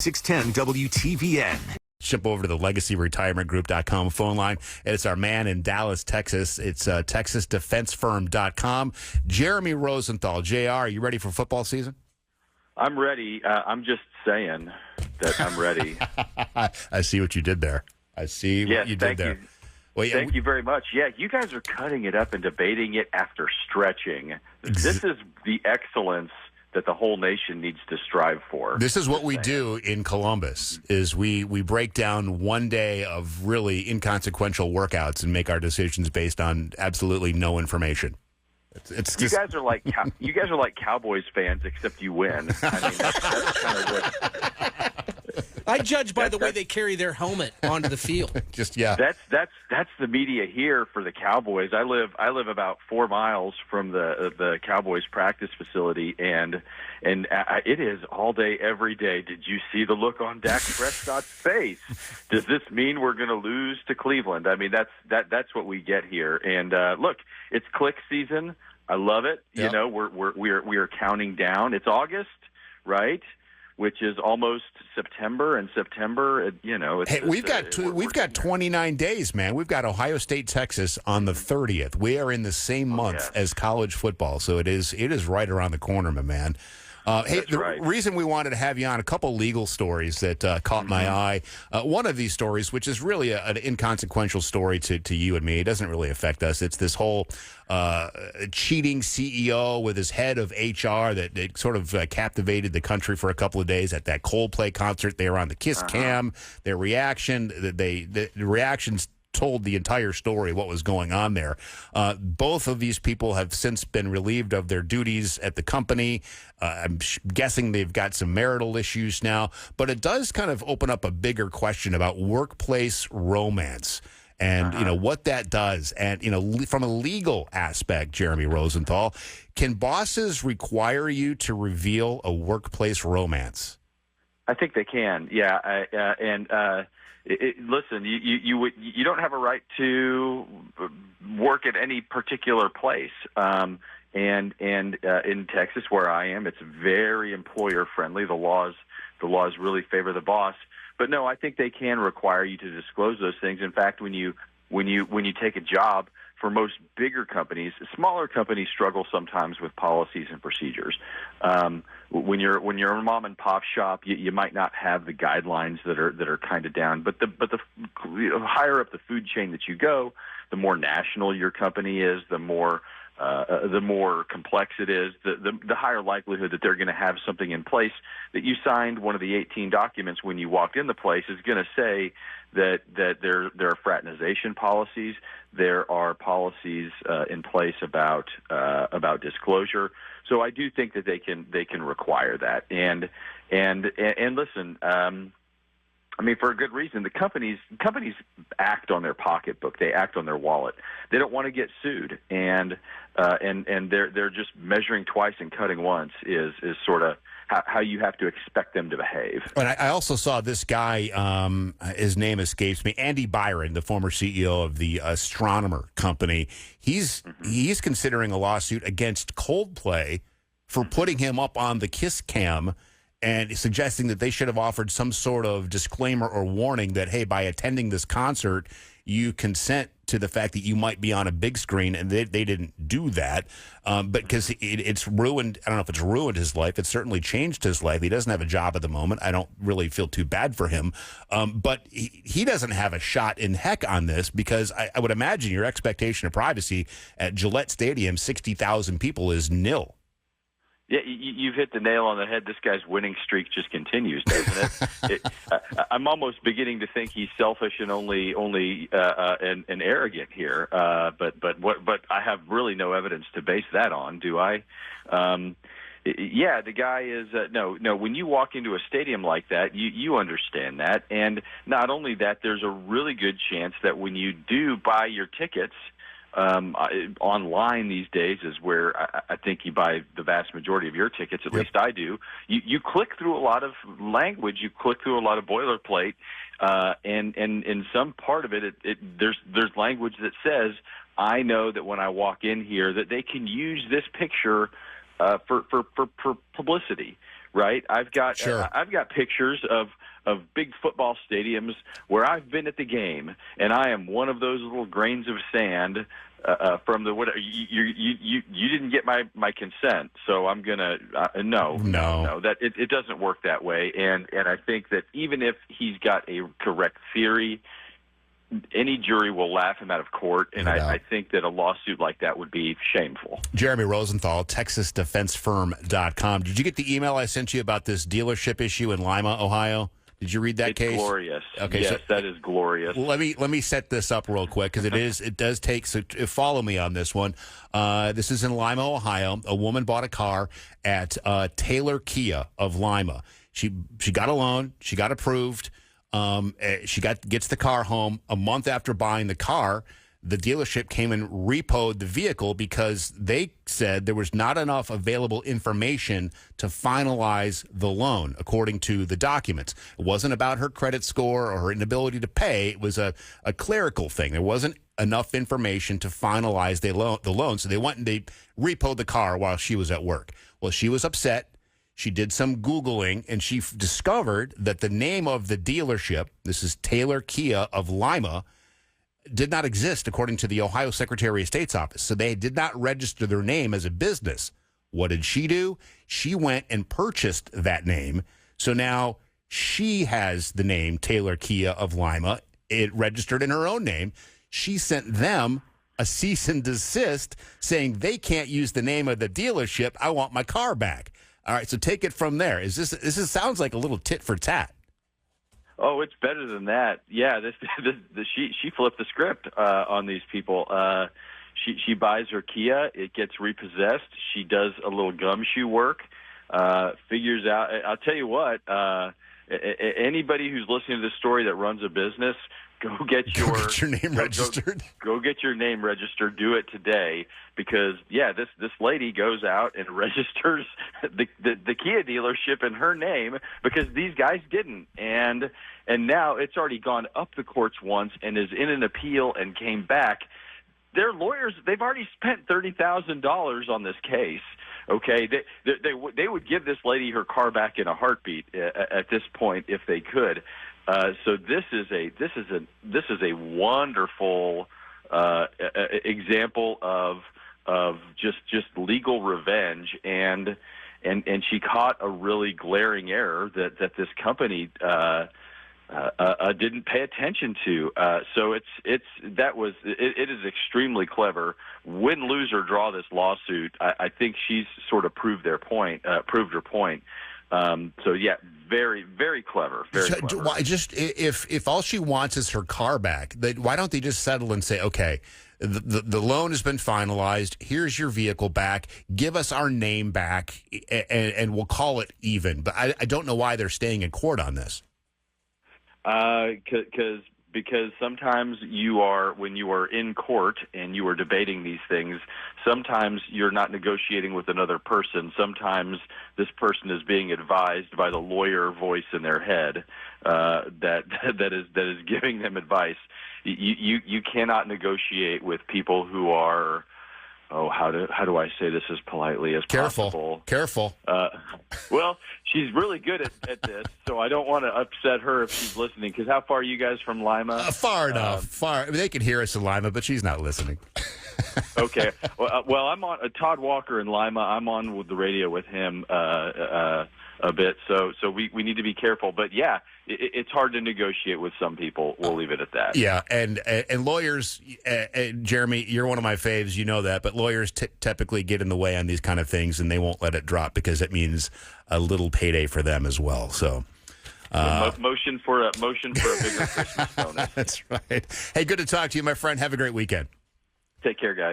610 WTVN. Jump over to the LegacyRetirementGroup.com phone line. And it's our man in Dallas, Texas. It's TexasDefenseFirm.com. Jeremy Rosenthal. JR, are you ready for football season? I'm ready. I'm just saying that I'm ready. I see what you did there. What you did there. Well, yeah, Thank you very much. Yeah, you guys are cutting it up and debating it after stretching. This is the excellence that the whole nation needs to strive for. This is what we do in Columbus, is we break down one day of really inconsequential workouts and make our decisions based on absolutely no information. It's just... You guys are like Cowboys fans, except you win. I mean, that's kind of what... I judge by the way they carry their helmet onto the field. That's the media here for the Cowboys. I live about 4 miles from the Cowboys practice facility, and it is all day, every day. Did you see the look on Dak Prescott's face? Does this mean we're going to lose to Cleveland? I mean, that's what we get here. And look, it's click season. I love it. Yep. You know, we are counting down. It's August, right? Which is almost September, and September, you know. We've got 29 days, man. We've got Ohio State, Texas on the 30th. We are in the same month as college football, so it is right around the corner, my man. Reason we wanted to have you on, a couple legal stories that caught my eye. One of these stories, which is really an inconsequential story to you and me, it doesn't really affect us. It's this whole cheating CEO with his head of HR that sort of captivated the country for a couple of days at that Coldplay concert. They were on the Kiss Cam. Their reaction, the reactions told the entire story, what was going on there. Both of these people have since been relieved of their duties at the company. I'm guessing they've got some marital issues now, but it does kind of open up a bigger question about workplace romance and, you know, what that does. And, you know, from a legal aspect, Jeremy Rosenthal, can bosses require you to reveal a workplace romance? I think they can, yeah. Listen, you don't have a right to work at any particular place. And in Texas, where I am, it's very employer friendly. The laws really favor the boss. But no, I think they can require you to disclose those things. In fact, when you take a job, for most bigger companies, smaller companies struggle sometimes with policies and procedures. When you're a mom and pop shop, you might not have the guidelines that are kind of down. But the higher up the food chain that you go, the more national your company is, the more complex it is, the higher likelihood that they're going to have something in place that you signed. One of the 18 documents when you walked in the place is going to say that there are fraternization policies, there are policies in place about disclosure. So I do think that they can require that. And listen. I mean, for a good reason. The companies act on their pocketbook. They act on their wallet. They don't want to get sued, and they're just measuring twice and cutting once is sort of how you have to expect them to behave. And I also saw this guy. His name escapes me. Andy Byron, the former CEO of the Astronomer Company. He's considering a lawsuit against Coldplay for putting him up on the Kiss Cam, and suggesting that they should have offered some sort of disclaimer or warning that, hey, by attending this concert, you consent to the fact that you might be on a big screen, and they didn't do that. But because it's ruined, I don't know if it's ruined his life. It's certainly changed his life. He doesn't have a job at the moment. I don't really feel too bad for him. But he doesn't have a shot in heck on this, because I would imagine your expectation of privacy at Gillette Stadium, 60,000 people, is nil. Yeah, you've hit the nail on the head. This guy's winning streak just continues, doesn't it? I'm almost beginning to think he's selfish and only and arrogant here. But I have really no evidence to base that on, do I? Yeah, the guy is no. When you walk into a stadium like that, you understand that, and not only that, there's a really good chance that when you do buy your tickets. Online these days is where I think you buy the vast majority of your tickets, at least I do. You click through a lot of language, you click through a lot of boilerplate, and in some part of it, there's language that says, I know that when I walk in here that they can use this picture for publicity, right? I've got Sure. I've got pictures of big football stadiums where I've been at the game, and I am one of those little grains of sand from the what you didn't get my consent, so I'm gonna no that it doesn't work that way, and I think that even if he's got a correct theory, any jury will laugh him out of court, and I think that a lawsuit like that would be shameful. Jeremy Rosenthal, TexasDefenseFirm.com. Did you get the email I sent you about this dealership issue in Lima, Ohio? Did you read that case? It's glorious. Okay, yes, so that is glorious. Let me set this up real quick because it does take. So follow me on this one. This is in Lima, Ohio. A woman bought a car at Taylor Kia of Lima. She got a loan. She got approved. She gets the car home. A month after buying the car, the dealership came and repoed the vehicle because they said there was not enough available information to finalize the loan, according to the documents. It wasn't about her credit score or her inability to pay. It was a clerical thing. There wasn't enough information to finalize the loan, so they went and they repoed the car while she was at work. Well, she was upset. She did some Googling, and she discovered that the name of the dealership, this is Taylor Kia of Lima, did not exist according to the Ohio Secretary of State's office. So they did not register their name as a business. What did she do? She went and purchased that name. So now she has the name Taylor Kia of Lima. It registered in her own name. She sent them a cease and desist saying they can't use the name of the dealership. I want my car back. All right, so take it from there. This sounds like a little tit for tat. Oh, it's better than that. Yeah, she flipped the script on these people. She buys her Kia, it gets repossessed. She does a little gumshoe work, figures out. I'll tell you what. Anybody who's listening to this story that runs a business, go get your name registered. Go get your name registered. Do it today, because this lady goes out and registers the Kia dealership in her name because these guys didn't, and now it's already gone up the courts once and is in an appeal and came back. Their lawyers, they've already spent $30,000 on this case. Okay, they would give this lady her car back in a heartbeat at this point if they could. So this is a wonderful example of just legal revenge, and she caught a really glaring error that this company didn't pay attention to. So it is extremely clever. Win, lose, or draw this lawsuit, I think she's sort of proved her point. So yeah, very, very clever. Very clever. Why, just if all she wants is her car back, why don't they just settle and say, okay, the loan has been finalized. Here's your vehicle back. Give us our name back, and we'll call it even. But I don't know why they're staying in court on this. Because sometimes when you are in court and you are debating these things, sometimes you're not negotiating with another person. Sometimes this person is being advised by the lawyer voice in their head that is giving them advice. You cannot negotiate with people who are. Oh, how do I say this as politely as possible? Careful. Well, she's really good at this, so I don't want to upset her if she's listening. Because how far are you guys from Lima? Far enough. Far. I mean, they can hear us in Lima, but she's not listening. Okay. Well, I'm on Todd Walker in Lima. I'm on with the radio with him a bit, so we need to be careful. But yeah, it's hard to negotiate with some people. We'll leave it at that. Yeah, and lawyers, Jeremy, you're one of my faves. You know that, but lawyers typically get in the way on these kind of things, and they won't let it drop because it means a little payday for them as well. So. Motion for a bigger Christmas bonus. That's right. Hey, good to talk to you, my friend. Have a great weekend. Take care, guys.